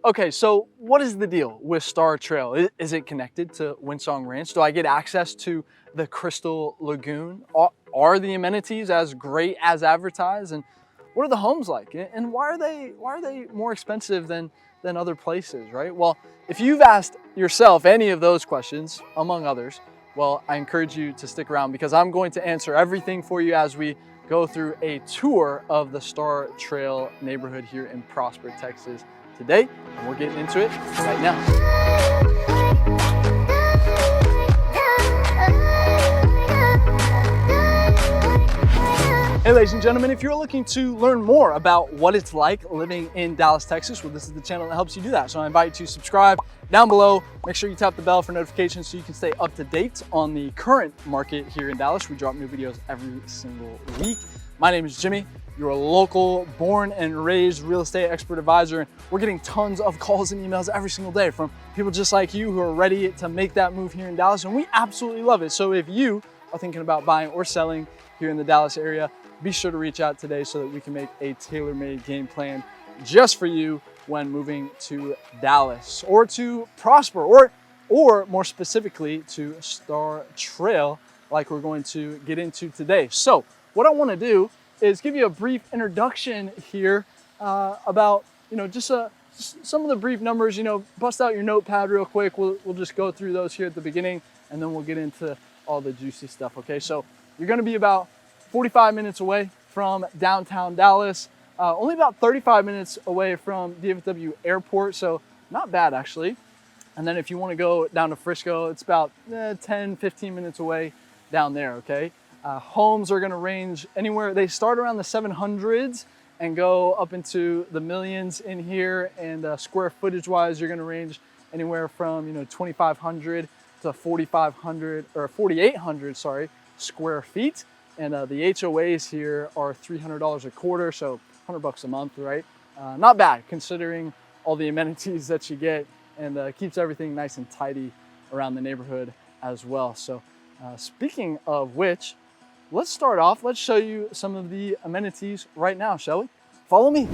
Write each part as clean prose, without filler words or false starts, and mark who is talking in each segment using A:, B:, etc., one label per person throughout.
A: Okay, so what is the deal with Star Trail? Is it connected to Windsong Ranch? Do I get access to the Crystal Lagoon? Are the amenities as great as advertised? And what are the homes like? And why are they more expensive than other places, right? Well, if you've asked yourself any of those questions, among others, well, I encourage you to stick around because I'm going to answer everything for you as we go through a tour of the Star Trail neighborhood here in Prosper, Texas today, and we're getting into it right now. Hey ladies and gentlemen, if you're looking to learn more about what it's like living in Dallas, Texas, well, this is the channel that helps you do that. So I invite you to subscribe down below. Make sure you tap the bell for notifications so you can stay up to date on the current market here in Dallas. We drop new videos every single week. My name is Jimmy, your local born and raised real estate expert advisor. And we're getting tons of calls and emails every single day from people just like you who are ready to make that move here in Dallas. And we absolutely love it. So if you are thinking about buying or selling here in the Dallas area, be sure to reach out today so that we can make a tailor-made game plan just for you when moving to Dallas or to Prosper or more specifically to Star Trail like we're going to get into today. So what I want to do is give you a brief introduction here about, just some of the brief numbers. Bust out your notepad real quick. We'll just go through those here at the beginning and then we'll get into all the juicy stuff, okay? So you're going to be about 45 minutes away from downtown Dallas, only about 35 minutes away from DFW Airport, so not bad actually. And then if you want to go down to Frisco, it's about 10, 15 minutes away down there, okay? Homes are going to range anywhere. They start around the 700s and go up into the millions in here, and square footage wise, you're going to range anywhere from 2,500 to 4,500 or 4,800, sorry, square feet. And the HOAs here are $300 a quarter, so $100 a month, right? Not bad considering all the amenities that you get, and keeps everything nice and tidy around the neighborhood as well. So speaking of which, let's start off. Let's show you some of the amenities right now, shall we? Follow me.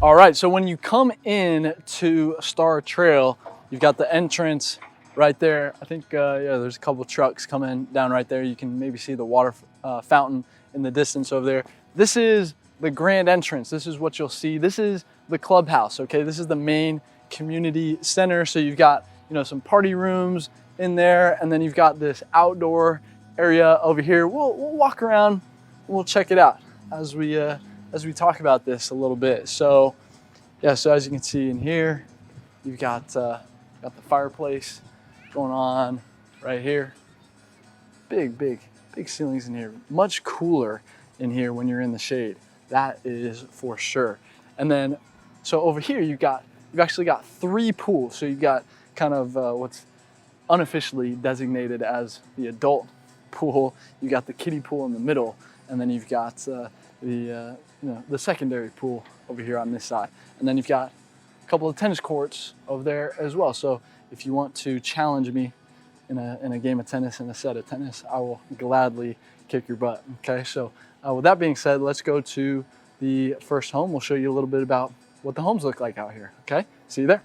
A: All right, so when you come in to Star Trail, you've got the entrance right there. I think, there's a couple trucks coming down right there. You can maybe see the water fountain in the distance over there. This is the grand entrance. This is what you'll see. This is the clubhouse, okay? This is the main community center. So you've got, some party rooms in there, and then you've got this outdoor area over here. We'll walk around and we'll check it out as we talk about this a little bit. So yeah, so as you can see in here, you've got the fireplace going on right here. Big ceilings in here. Much cooler in here when you're in the shade. That is for sure. And then, so over here you've actually got 3 pools. So you've got kind of what's unofficially designated as the adult pool. You got the kiddie pool in the middle, and then you've got the secondary pool over here on this side. And then you've got a couple of tennis courts over there as well. So if you want to challenge me in a game of tennis and a set of tennis, I will gladly kick your butt, okay? So with that being said, let's go to the first home. We'll show you a little bit about what the homes look like out here, okay? See you there.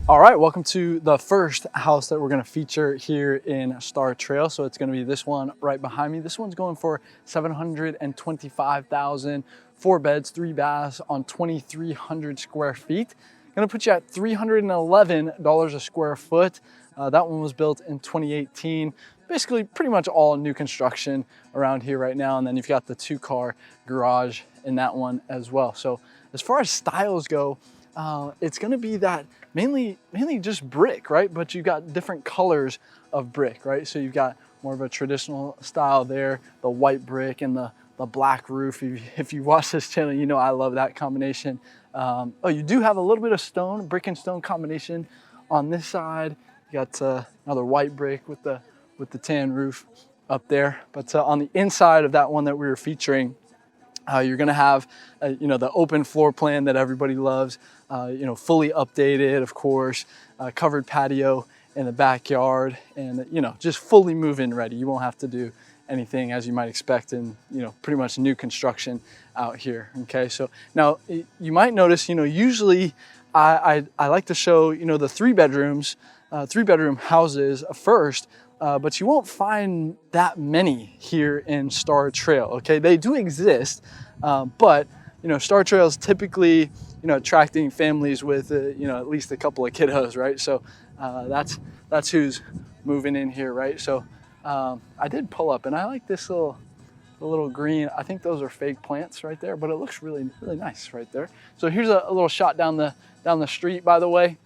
A: All right, welcome to the first house that we're gonna feature here in Star Trail. So it's gonna be this one right behind me. This one's going for $725,000, 4 beds, 3 baths on 2,300 square feet. Gonna put you at $311 a square foot. That one was built in 2018. Basically pretty much all new construction around here right now. And then you've got the 2-car garage in that one as well. So as far as styles go, it's gonna be that mainly just brick, right? But you've got different colors of brick, right? So you've got more of a traditional style there, the white brick and the black roof. If you watch this channel, you know I love that combination. You do have a little bit of stone, brick and stone combination on this side. You got another white brick with the tan roof up there. But on the inside of that one that we were featuring, you're gonna have, the open floor plan that everybody loves, fully updated, of course, covered patio in the backyard, and just fully move-in ready. You won't have to do anything as you might expect in pretty much new construction out here. Okay, so now you might notice usually I like to show, you know, the three bedroom houses first, but you won't find that many here in Star Trail. Okay, they do exist, but you know, Star Trail is typically, you know, attracting families with you know, at least a couple of kiddos, right? So that's who's moving in here, right? So I did pull up, and I like this little green. I think those are fake plants right there, but it looks really nice right there. So here's a little shot down the street, by the way.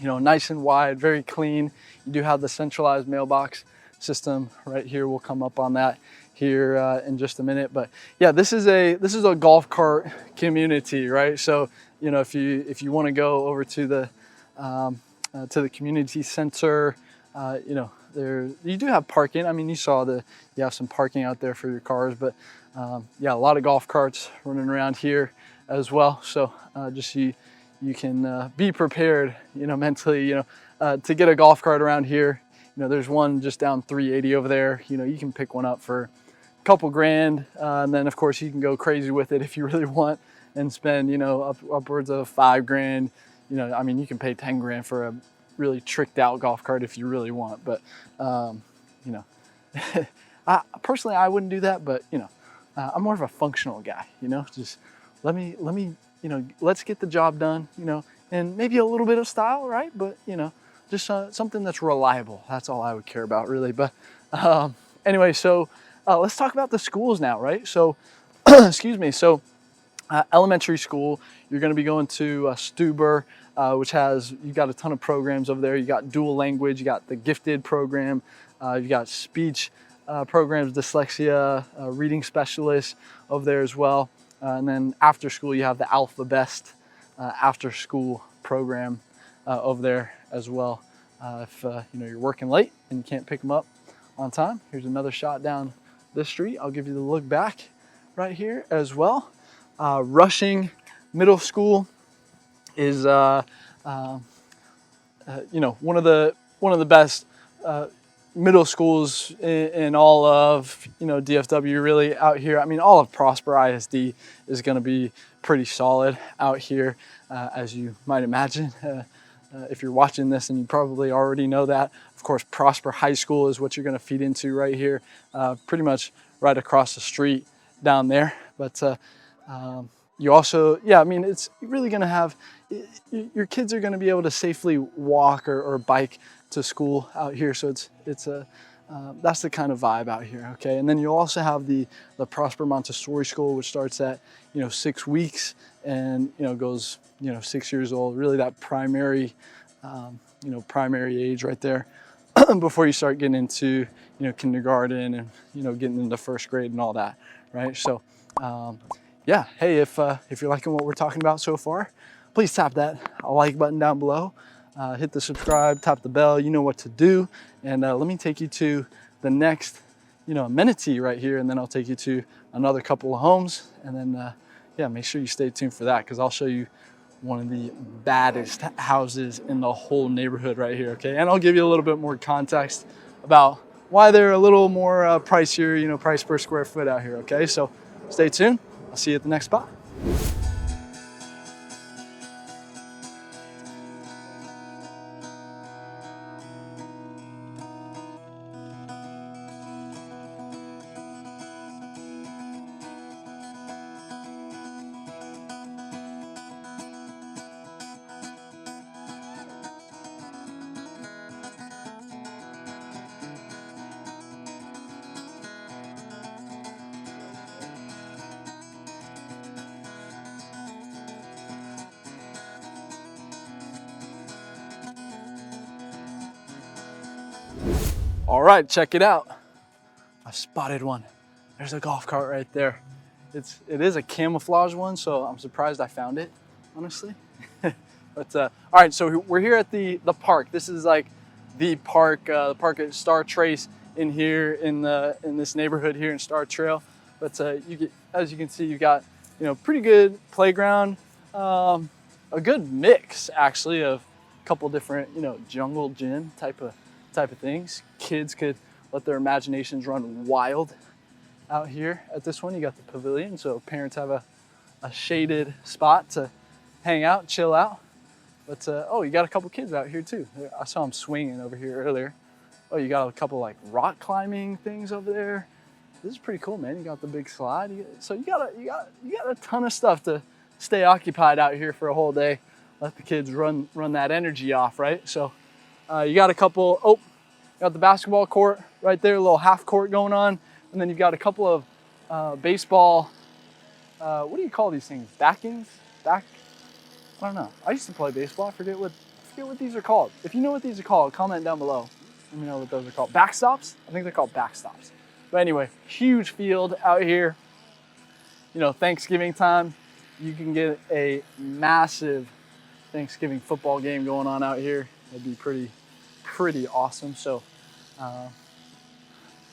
A: You know, nice and wide, very clean. You do have the centralized mailbox system right here. We'll come up on that here in just a minute. But yeah, this is a golf cart community, right? So you know, if you want to go over to the community center, you know, you do have parking. I mean, you have some parking out there for your cars, but yeah, a lot of golf carts running around here as well. So just you can be prepared, you know, mentally, you know, to get a golf cart around here. You know, there's one just down 380 over there. You know, you can pick one up for a couple grand, and then of course you can go crazy with it if you really want and spend, you know, upwards of 5 grand. You know, I mean, you can pay 10 grand for a really tricked out golf cart if you really want. But you know, personally, I wouldn't do that. But you know, I'm more of a functional guy. You know, just let me. You know, let's get the job done, you know, and maybe a little bit of style, right? But, you know, just something that's reliable. That's all I would care about, really. But anyway, so let's talk about the schools now, right? So, excuse me. So elementary school, you're going to be going to Stuber, which you got a ton of programs over there. You got dual language, you got the gifted program, you got speech programs, dyslexia, reading specialists over there as well. And then after school, you have the Alpha Best after school program over there as well. If you know, you're working late and you can't pick them up on time, here's another shot down this street. I'll give you the look back right here as well. Rushing Middle School is you know, one of the best middle schools in all of, you know, DFW really out here. I mean, all of Prosper ISD is going to be pretty solid out here, as you might imagine. If you're watching this, and you probably already know that. Of course, Prosper High School is what you're going to feed into right here, pretty much right across the street down there. But you also, yeah, I mean, it's really going to have, your kids are going to be able to safely walk or bike to school out here. So it's that's the kind of vibe out here. Okay. And then you'll also have the Prosper Montessori School, which starts at, you know, 6 weeks and, you know, goes, you know, 6 years old, really that primary, you know, primary age right there before you start getting into, you know, kindergarten and, you know, getting into first grade and all that. Right. So, yeah, hey, if you're liking what we're talking about so far, please tap that like button down below. Hit the subscribe, tap the bell, you know what to do. And let me take you to the next, you know, amenity right here, and then I'll take you to another couple of homes. And then, yeah, make sure you stay tuned for that, because I'll show you one of the baddest houses in the whole neighborhood right here, okay? And I'll give you a little bit more context about why they're a little more pricier, you know, price per square foot out here, okay? So stay tuned. I'll see you at the next spot. All right, check it out. I spotted one. There's a golf cart right there. It is a camouflage one, so I'm surprised I found it, honestly. But all right, so we're here at the park. This is like the park at Star Trace in here in this neighborhood here in Star Trail. But as you can see, you've got, you know, pretty good playground, a good mix actually of a couple different, you know, jungle gym type of things. Kids could let their imaginations run wild out here at this one. You got the pavilion, so parents have a shaded spot to hang out, chill out. But oh, you got a couple kids out here too. I saw them swinging over here earlier. Oh, you got a couple like rock climbing things over there. This is pretty cool, man. You got the big slide. So you got a ton of stuff to stay occupied out here for a whole day. Let the kids run that energy off, right? So you got a couple. Oh, you got the basketball court right there, a little half court going on, and then you've got a couple of baseball. What do you call these things? Backings? I don't know. I used to play baseball. I forget what these are called. If you know what these are called, comment down below. Let me know what those are called. Backstops? I think they're called backstops. But anyway, huge field out here. You know, Thanksgiving time, you can get a massive Thanksgiving football game going on out here. That'd be pretty awesome. So,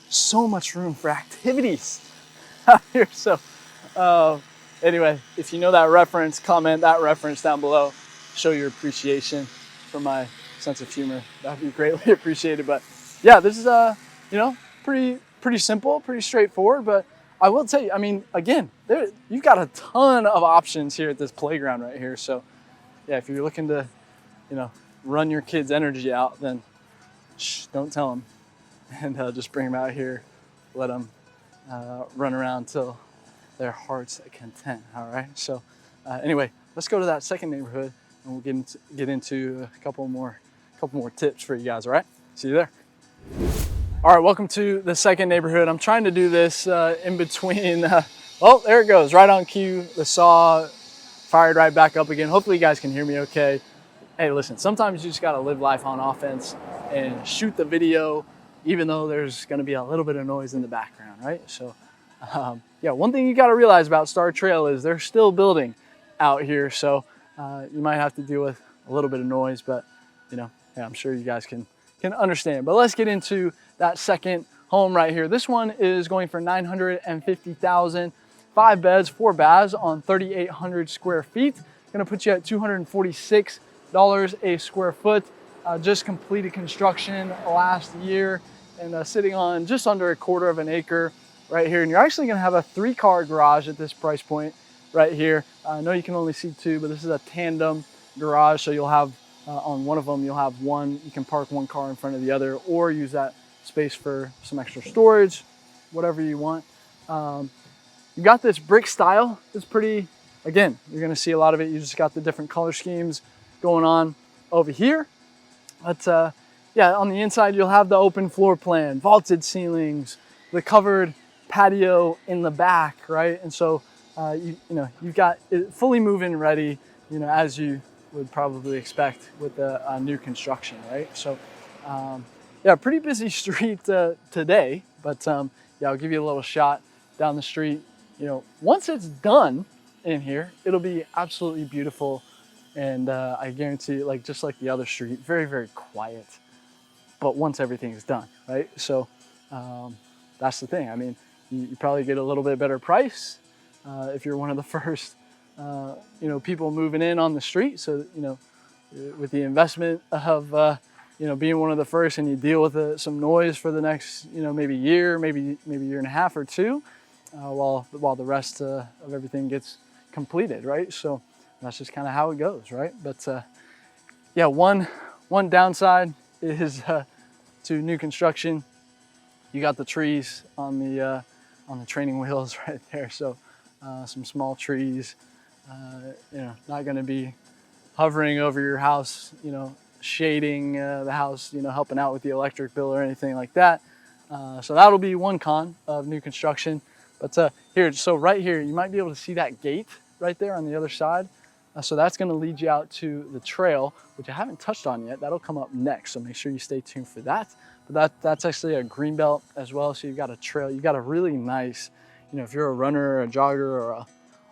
A: so much room for activities out here. So, anyway, if you know that reference, comment that reference down below. Show your appreciation for my sense of humor. That'd be greatly appreciated. But yeah, this is you know, pretty simple, pretty straightforward. But I will tell you, I mean, again, you've got a ton of options here at this playground right here. So yeah, if you're looking to, you know, run your kids' energy out, then shh, don't tell them, and just bring them out here, let them run around till their heart's content. All right. So anyway, let's go to that second neighborhood, and we'll get into a couple more tips for you guys. All right. See you there. All right. Welcome to the second neighborhood. I'm trying to do this in between. Oh, there it goes. Right on cue. The saw fired right back up again. Hopefully you guys can hear me okay. Hey, listen, sometimes you just got to live life on offense and shoot the video, even though there's going to be a little bit of noise in the background, right? So, yeah, one thing you got to realize about Star Trail is they're still building out here. So you might have to deal with a little bit of noise, but, you know, yeah, I'm sure you guys can understand. But let's get into that second home right here. This one is going for $950,000, 5 beds, 4 baths on 3,800 square feet. Gonna put you at $246 a square foot. Just completed construction last year, and sitting on just under 1/4 of an acre right here. And you're actually gonna have a 3-car garage at this price point right here. I know you can only see 2, but this is a tandem garage. So you'll have, on one of them, you'll have one, you can park 1 car in front of the other, or use that space for some extra storage, whatever you want. You got this brick style. It's pretty, again, you're gonna see a lot of it. You just got the different color schemes going on over here. But yeah, on the inside, you'll have the open floor plan, vaulted ceilings, the covered patio in the back, right? And so, you know, you've got it fully move-in ready, you know, as you would probably expect with a new construction, right? So, yeah, pretty busy street today, but yeah, I'll give you a little shot down the street. You know, once it's done in here, it'll be absolutely beautiful. And I guarantee, like, just like the other street, very, very quiet. But once everything's done, right? So that's the thing. I mean, you probably get a little bit better price if you're one of the first, you know, people moving in on the street. So, you know, with the investment of, you know, being one of the first, and you deal with some noise for the next, you know, maybe year, maybe year and a half or 2, while the rest of everything gets completed, right? So that's just kind of how it goes, right? But yeah, one downside is to new construction. You got the trees on the training wheels right there. So some small trees, you know, not going to be hovering over your house, you know, shading the house, you know, helping out with the electric bill or anything like that. So that'll be one con of new construction. But here, so right here, you might be able to see that gate right there on the other side. So that's going to lead you out to the trail, which I haven't touched on yet. That'll come up next, so make sure you stay tuned for that. But that's actually a green belt as well. So you've got a trail. You've got a really nice, you know, if you're a runner or a jogger or a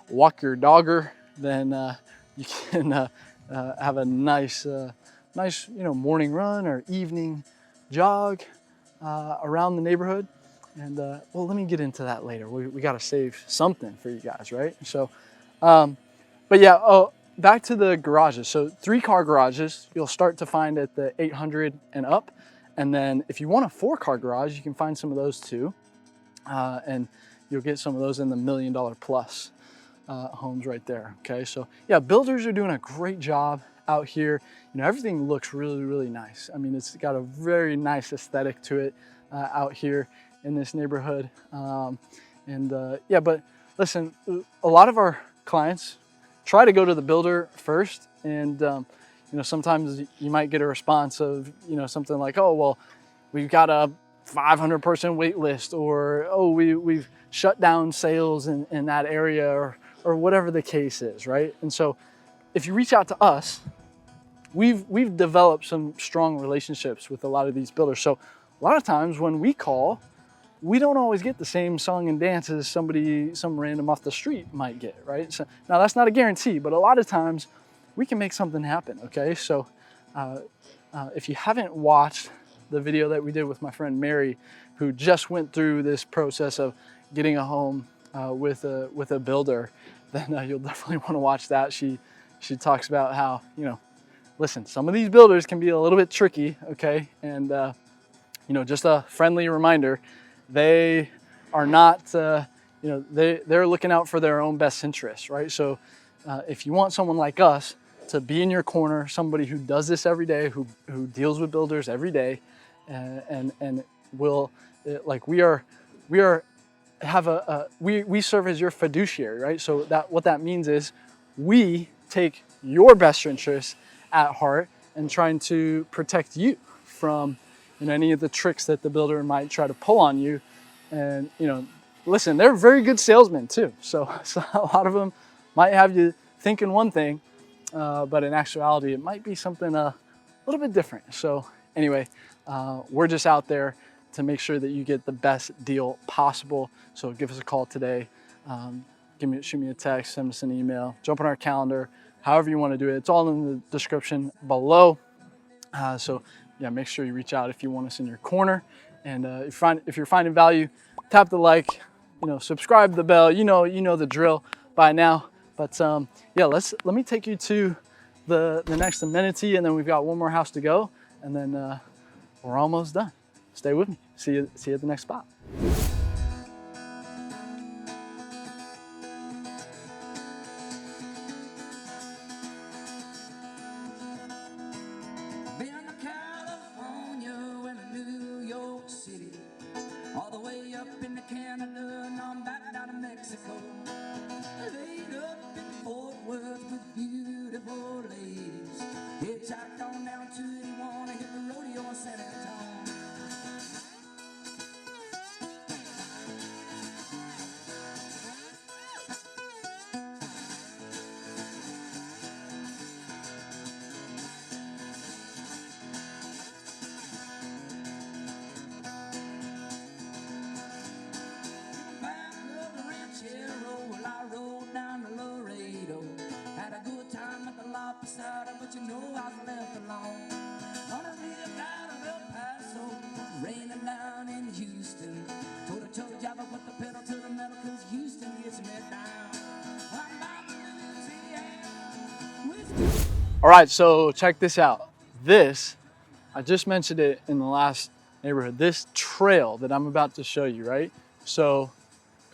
A: walker dogger, then you can have a nice, you know, morning run or evening jog around the neighborhood. And well, let me get into that later. We got to save something for you guys, right? So, but yeah, oh, back to the garages. So 3-car garages, you'll start to find at the 800 and up. And then if you want a 4-car garage, you can find some of those too. And you'll get some of those in the $1 million plus homes right there. Okay, so yeah, builders are doing a great job out here, everything looks really, really nice. I mean, it's got a very nice aesthetic to it out here in this neighborhood. Yeah, but listen, a lot of our clients try to go to the builder first, and sometimes you might get a response of something like, oh, well, we've got a 500 person wait list, or oh, we've shut down sales in that area, or whatever the case is, right? And so if you reach out to us, we've developed some strong relationships with a lot of these builders. So a lot of times when we call, we don't always get the same song and dance as some random off the street might get, right? So now that's not a guarantee, but a lot of times we can make something happen, okay? So if you haven't watched the video that we did with my friend Mary, who just went through this process of getting a home with a builder, then you'll definitely want to watch that. She talks about how, listen, some of these builders can be a little bit tricky, okay? And just a friendly reminder, they are not, they're looking out for their own best interests, right? So if you want someone like us to be in your corner, somebody who does this every day, who deals with builders every day, and will, like we serve as your fiduciary, right? So what that means is we take your best interests at heart and trying to protect you from any of the tricks that the builder might try to pull on you. And listen, they're very good salesmen too. So a lot of them might have you thinking one thing, but in actuality, it might be something a little bit different. So anyway, we're just out there to make sure that you get the best deal possible. So give us a call today. Shoot me a text, send us an email, jump on our calendar, however you want to do it. It's all in the description below. So yeah, make sure you reach out if you want us in your corner. And if you're finding value, tap the like, subscribe to the bell. You know the drill by now. But yeah, let me take you to the next amenity, and then we've got one more house to go, and then we're almost done. Stay with me. See you at the next spot.
B: All the way up into Canada and on back down to Mexico. Laid up in Fort Worth with beautiful ladies. Hitchhiked on down to 81 and hit the rodeo in San Antonio. But you know I was left alone. Gonna live out of El Paso, raining down in Houston. Told a truck driver put the pedal to the metal, cause Houston gets me down. I'm out in Louisiana.
A: All right, so check this out. I just mentioned it in the last neighborhood. This trail that I'm about to show you, right? So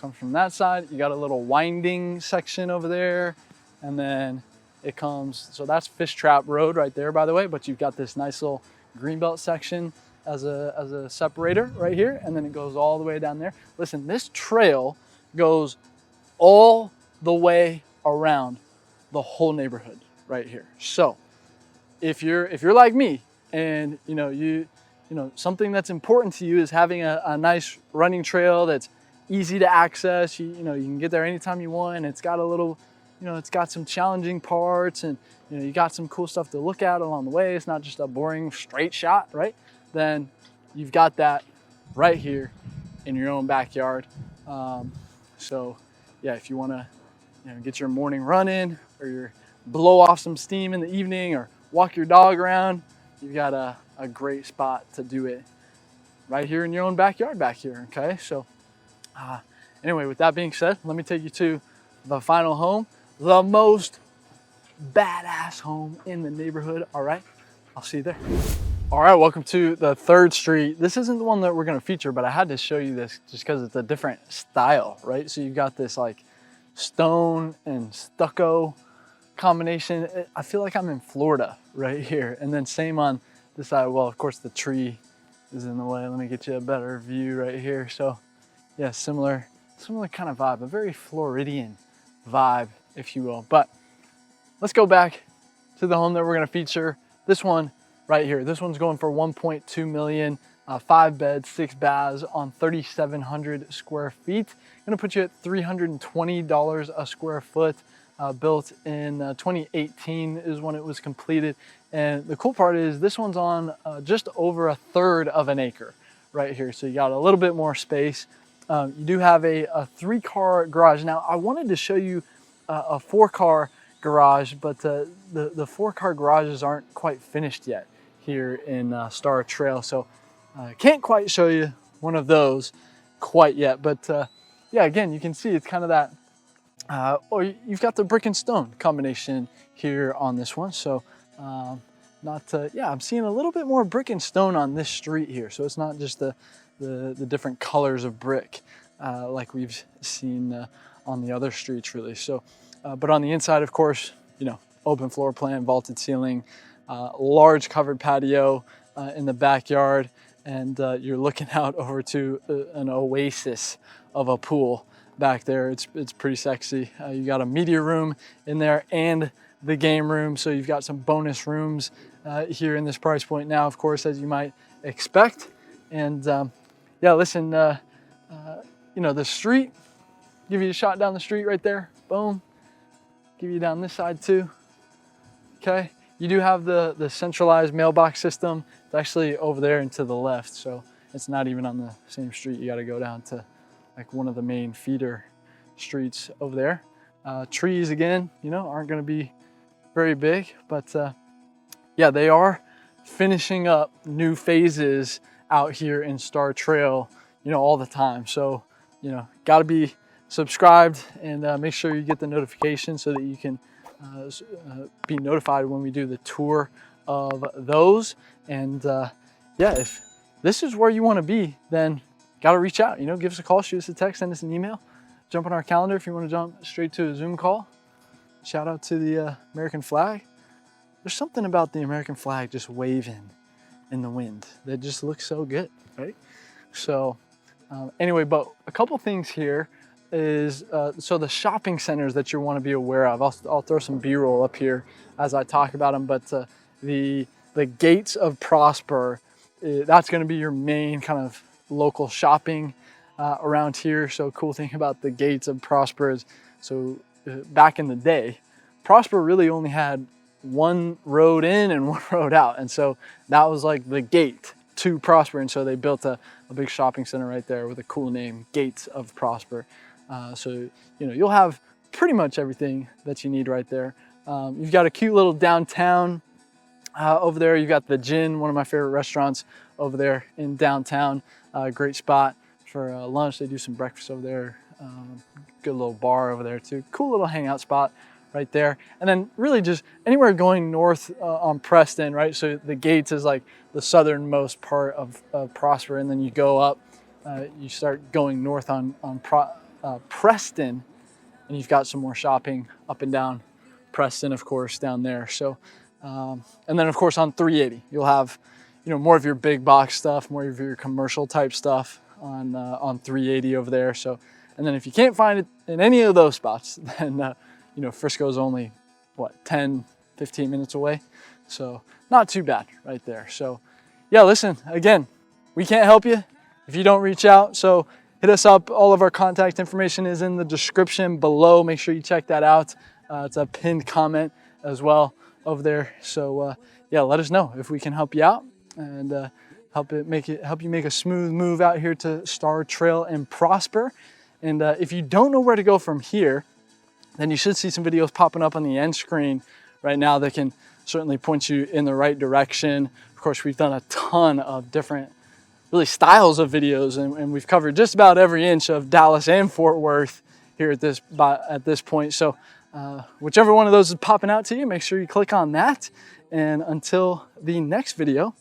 A: comes from that side. You got a little winding section over there, and then it comes, so that's Fish Trap Road right there, by the way, but you've got this nice little greenbelt section as a separator right here, and then it goes all the way down there. Listen, this trail goes all the way around the whole neighborhood right here. So if you're like me, and something that's important to you is having a nice running trail that's easy to access, you can get there anytime you want, and it's got a little, it's got some challenging parts, and you got some cool stuff to look at along the way. It's not just a boring straight shot, right? Then you've got that right here in your own backyard. So yeah, if you want to get your morning run in, or blow off some steam in the evening, or walk your dog around, you've got a great spot to do it right here in your own backyard back here, okay? So anyway, with that being said, let me take you to the final home, the most badass home in the neighborhood. All right, I'll see you there. All right, welcome to the 3rd Street. This isn't the one that we're gonna feature, but I had to show you this just because it's a different style, right? So you've got this like stone and stucco combination. I feel like I'm in Florida right here. And then same on this side. Well, of course the tree is in the way. Let me get you a better view right here. So yeah, similar kind of vibe, a very Floridian vibe, if you will. But let's go back to the home that we're gonna feature. This one right here. This one's going for 1.2 million, 5 beds, 6 baths on 3,700 square feet. Gonna put you at $320 a square foot. Built in 2018 is when it was completed. And the cool part is this one's on just over 1/3 of an acre right here. So you got a little bit more space. You do have a 3-car garage. Now I wanted to show you a 4-car garage, but the 4-car garages aren't quite finished yet here in Star Trail. So can't quite show you one of those quite yet. But yeah, again, you can see it's kind of that, or you've got the brick and stone combination here on this one. So yeah, I'm seeing a little bit more brick and stone on this street here. So it's not just the different colors of brick like we've seen on the other streets really. So, but on the inside, of course, you know, open floor plan, vaulted ceiling, large covered patio in the backyard, and you're looking out over to an oasis of a pool back there. It's pretty sexy. You got a media room in there and the game room. So you've got some bonus rooms here in this price point now, of course, as you might expect. And yeah, listen, you know, the street, give you a shot down the street right there. Boom. Give you down this side too. Okay. You do have the centralized mailbox system. It's actually over there and to the left. So it's not even on the same street. You got to go down to like one of the main feeder streets over there. Trees, again, you know, aren't going to be very big, but yeah, they are finishing up new phases out here in Star Trail, you know, all the time. So, you know, got to be subscribed and make sure you get the notification so that you can be notified when we do the tour of those. And yeah, if this is where you want to be, then got to reach out, you know, give us a call, shoot us a text, send us an email, jump on our calendar if you want to jump straight to a Zoom call. Shout out to the American flag. There's something about the American flag just waving in the wind that just looks so good, right? So anyway, but a couple things here is, so the shopping centers that you want to be aware of, I'll throw some B-roll up here as I talk about them, but the Gates of Prosper, that's going to be your main kind of local shopping around here. So cool thing about the Gates of Prosper is, so back in the day, Prosper really only had one road in and one road out. And so that was like the gate to Prosper. And so they built a big shopping center right there with a cool name, Gates of Prosper. So, you know, you'll have pretty much everything that you need right there. You've got a cute little downtown over there. You've got the Gin, one of my favorite restaurants over there in downtown. Great spot for lunch. They do some breakfast over there. Good little bar over there too. Cool little hangout spot right there. And then really just anywhere going north on Preston, right? So the Gates is like the southernmost part of Prosper. And then you go up, you start going north on Preston, and you've got some more shopping up and down Preston, of course, down there. So, and then of course on 380, you'll have, you know, more of your big box stuff, more of your commercial type stuff on 380 over there. So, and then if you can't find it in any of those spots, then, you know, Frisco's only, what, 10, 15 minutes away. So not too bad right there. So yeah, listen, again, we can't help you if you don't reach out. So hit us up. All of our contact information is in the description below. Make sure you check that out. It's a pinned comment as well over there. So yeah, let us know if we can help you out and help you make a smooth move out here to Star Trail and Prosper. And if you don't know where to go from here, then you should see some videos popping up on the end screen right now that can certainly point you in the right direction. Of course, we've done a ton of different really styles of videos, and we've covered just about every inch of Dallas and Fort Worth here at this point. So whichever one of those is popping out to you, make sure you click on that. And until the next video,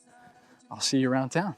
A: I'll see you around town.